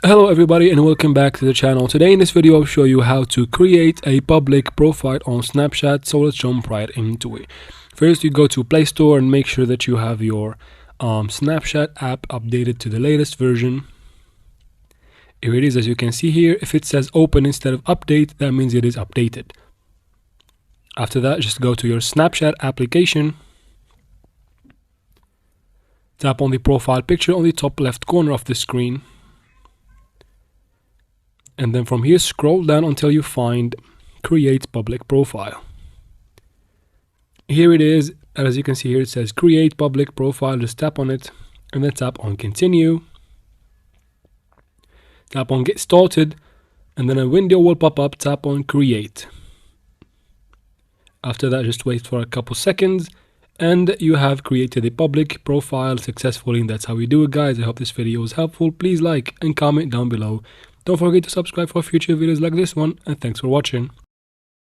Hello everybody and welcome back to the channel. Today in this video I'll show you how to create a public profile on Snapchat, so let's jump right into it. First you go to Play Store and make sure that you have your Snapchat app updated to the latest version. Here it is, as you can see here. If it says open instead of update, that means it is updated. After that, just go to your Snapchat application. Tap on the profile picture on the top left corner of the screen. And then from here, scroll down until you find Create Public Profile. Here it is. As you can see here, it says Create Public Profile. Just tap on it and then tap on Continue. Tap on Get Started and then a window will pop up. Tap on Create. After that, just wait for a couple seconds and you have created a public profile successfully. And that's how we do it, guys. I hope this video was helpful. Please like and comment down below. Don't forget to subscribe for future videos like this one, and thanks for watching.